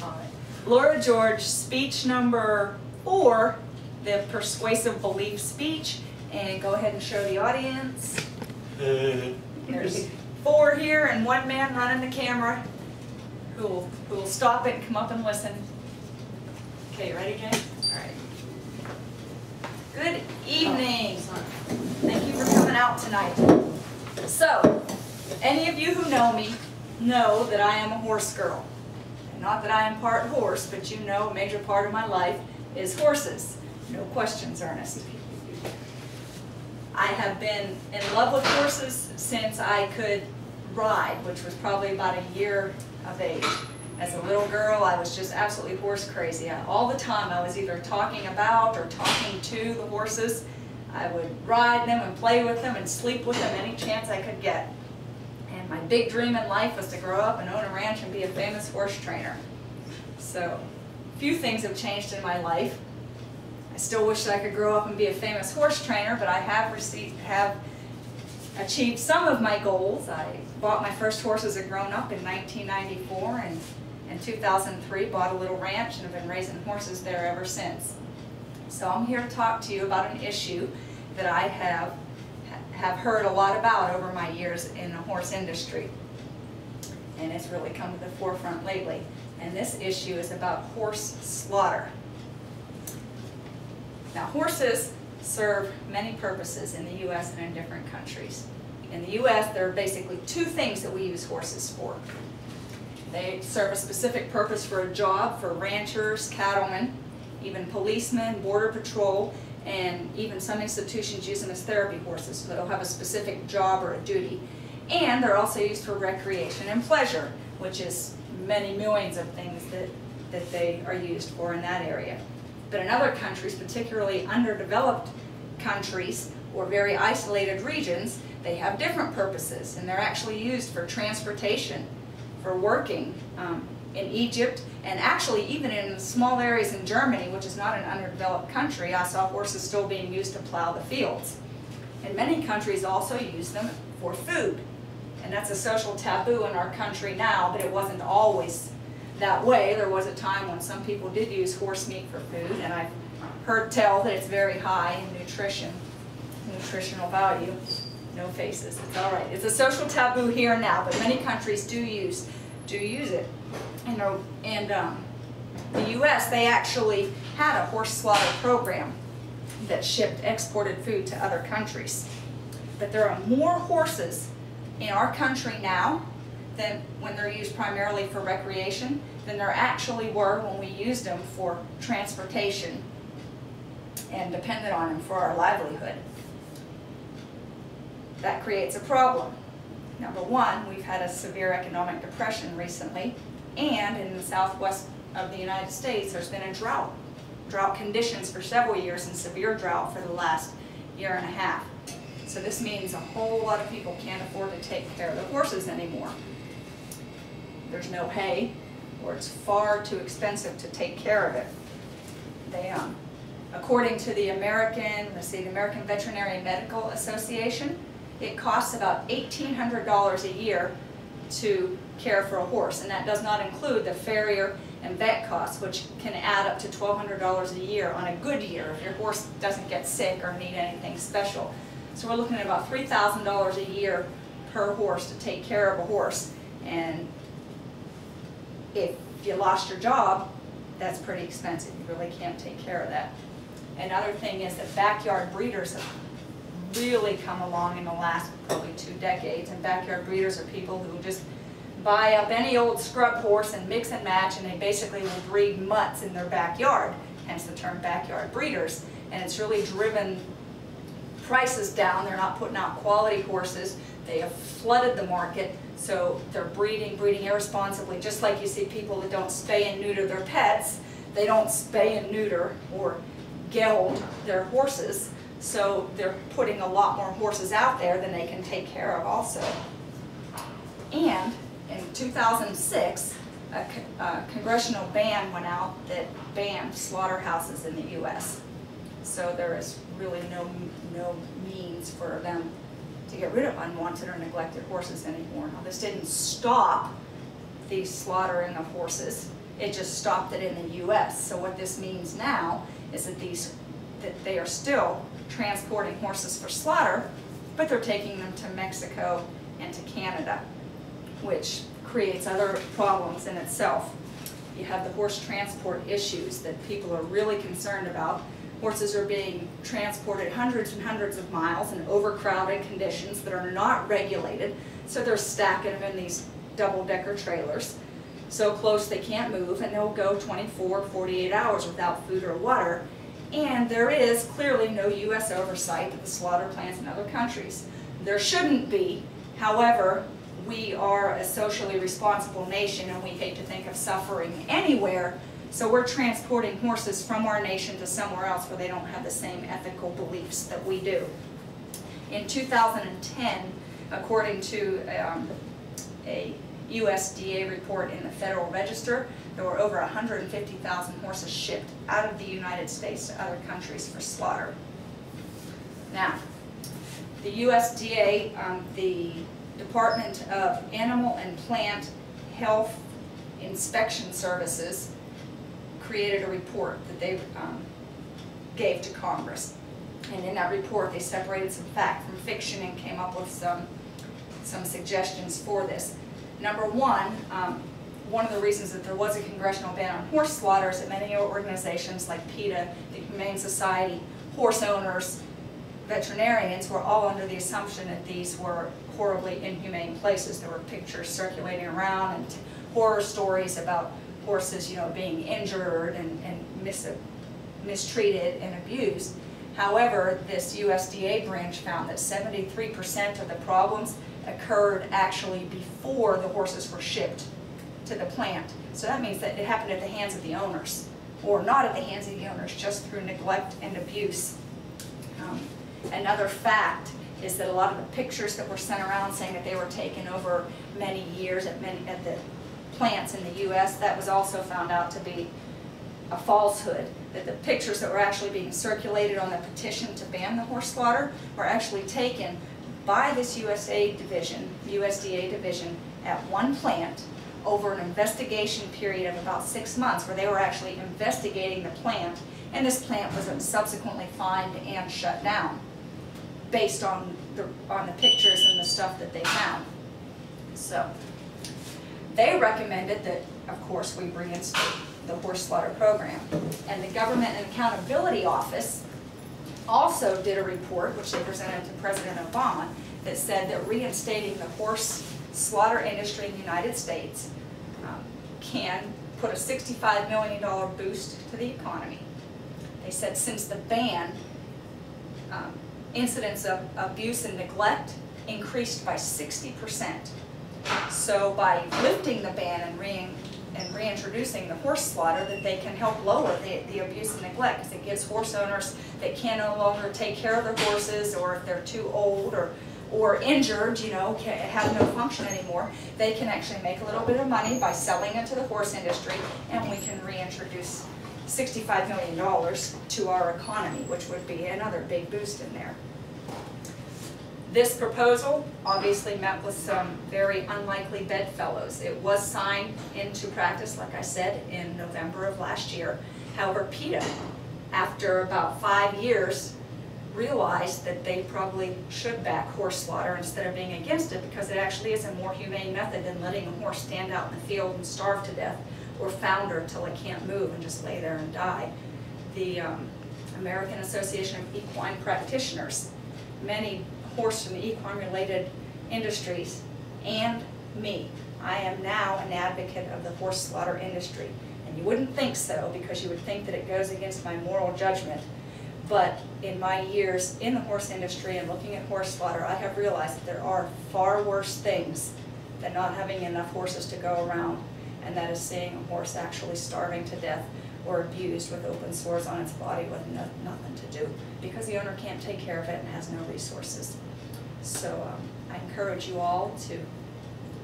All right. Laura George, speech number 4, the persuasive belief speech. And go ahead and show the audience. There's 4 here and 1 man running the camera who will stop it and come up and listen. Okay, you ready, Jane? All right. Good evening. Thank you for coming out tonight. So, any of you who know me know that I am a horse girl. Not that I am part horse, but you know a major part of my life is horses. No questions, Ernest. I have been in love with horses since I could ride, which was probably about a year of age. As a little girl, I was just absolutely horse crazy. All the time I was either talking about or talking to the horses. I would ride them and play with them and sleep with them any chance I could get. And my big dream in life was to grow up and own a ranch and be a famous horse trainer. So, a few things have changed in my life. I still wish that I could grow up and be a famous horse trainer, but I have achieved some of my goals. I bought my first horse as a grown-up in 1994, and in 2003 bought a little ranch and have been raising horses there ever since. So I'm here to talk to you about an issue that I have heard a lot about over my years in the horse industry. And it's really come to the forefront lately. And this issue is about horse slaughter. Now, horses serve many purposes in the U.S. and in different countries. In the U.S., there are basically 2 things that we use horses for. They serve a specific purpose for a job for ranchers, cattlemen, even policemen, border patrol, and even some institutions use them as therapy horses, so they'll have a specific job or a duty. And they're also used for recreation and pleasure, which is many millions of things that they are used for in that area. But in other countries, particularly underdeveloped countries or very isolated regions, they have different purposes, and they're actually used for transportation, for working. In Egypt, and actually even in small areas in Germany, which is not an underdeveloped country, I saw horses still being used to plow the fields. And many countries also use them for food. And that's a social taboo in our country now, but it wasn't always that way. There was a time when some people did use horse meat for food, and I've heard tell that it's very high in nutritional value. No faces, it's all right. It's a social taboo here now, but many countries do use it. In the U.S., they actually had a horse slaughter program that exported food to other countries. But there are more horses in our country now than when they're used primarily for recreation than there actually were when we used them for transportation and depended on them for our livelihood. That creates a problem. Number one, we've had a severe economic depression recently, and in the southwest of the United States, there's been a drought conditions for several years and severe drought for the last year and a half. So this means a whole lot of people can't afford to take care of their horses anymore. There's no hay, or it's far too expensive to take care of it. According to the American Veterinary Medical Association, it costs about $1,800 a year to care for a horse, and that does not include the farrier and vet costs, which can add up to $1,200 a year on a good year if your horse doesn't get sick or need anything special. So we're looking at about $3,000 a year per horse to take care of a horse, and if you lost your job, that's pretty expensive. You really can't take care of that. Another thing is that backyard breeders have really come along in the last probably 2 decades, and backyard breeders are people who just buy up any old scrub horse and mix and match, and they basically will breed mutts in their backyard, hence the term backyard breeders. And it's really driven prices down. They're not putting out quality horses. They have flooded the market, so they're breeding irresponsibly, just like you see people that don't spay and neuter their pets. They don't spay and neuter or geld their horses, so they're putting a lot more horses out there than they can take care of also. And in 2006, a congressional ban went out that banned slaughterhouses in the U.S. So there is really no means for them to get rid of unwanted or neglected horses anymore. Now, this didn't stop the slaughtering of horses. It just stopped it in the US. So what this means now is that they are still transporting horses for slaughter, but they're taking them to Mexico and to Canada, which creates other problems in itself. You have the horse transport issues that people are really concerned about. Horses are being transported hundreds and hundreds of miles in overcrowded conditions that are not regulated, so they're stacking them in these double-decker trailers so close they can't move, and they'll go 24, 48 hours without food or water. And there is clearly no U.S. oversight of the slaughter plants in other countries. There shouldn't be. However, we are a socially responsible nation, and we hate to think of suffering anywhere, so we're transporting horses from our nation to somewhere else where they don't have the same ethical beliefs that we do. In 2010, according to a USDA report in the Federal Register, there were over 150,000 horses shipped out of the United States to other countries for slaughter. Now, the USDA, the Department of Animal and Plant Health Inspection Services, created a report that they gave to Congress. And in that report, they separated some fact from fiction and came up with some suggestions for this. Number one of the reasons that there was a congressional ban on horse slaughter is that many organizations like PETA, the Humane Society, horse owners, veterinarians were all under the assumption that these were horribly inhumane places. There were pictures circulating around and horror stories about horses, being injured and mistreated and abused. However, this USDA branch found that 73% of the problems occurred actually before the horses were shipped to the plant. So that means that it happened at the hands of the owners, or not at the hands of the owners, just through neglect and abuse. Another fact is that a lot of the pictures that were sent around saying that they were taken over many years at the plants in the U.S., that was also found out to be a falsehood. That the pictures that were actually being circulated on the petition to ban the horse slaughter were actually taken by this USDA division at one plant over an investigation period of about 6 months, where they were actually investigating the plant, and this plant was subsequently fined and shut down based on the pictures and the stuff that they found. So they recommended that, of course, we reinstate the horse slaughter program. And the Government and Accountability Office also did a report, which they presented to President Obama, that said that reinstating the horse slaughter industry in the United States can put a $65 million boost to the economy. They said since the ban, incidents of abuse and neglect increased by 60%. So by lifting the ban and reintroducing the horse slaughter, that they can help lower the abuse and neglect, because it gives horse owners that can no longer take care of their horses, or if they're too old or injured, have no function anymore, they can actually make a little bit of money by selling it to the horse industry, and we can reintroduce $65 million to our economy, which would be another big boost in there. This proposal obviously met with some very unlikely bedfellows. It was signed into practice, like I said, in November of last year. However, PETA, after about 5 years, realized that they probably should back horse slaughter instead of being against it, because it actually is a more humane method than letting a horse stand out in the field and starve to death, or founder until it can't move and just lay there and die. The American Association of Equine Practitioners, many horse and equine related industries, and me. I am now an advocate of the horse slaughter industry. And you wouldn't think so, because you would think that it goes against my moral judgment. But in my years in the horse industry and looking at horse slaughter, I have realized that there are far worse things than not having enough horses to go around, and that is seeing a horse actually starving to death or abused with open sores on its body with nothing to do, because the owner can't take care of it and has no resources. So I encourage you all to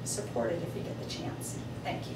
support it if you get the chance. Thank you.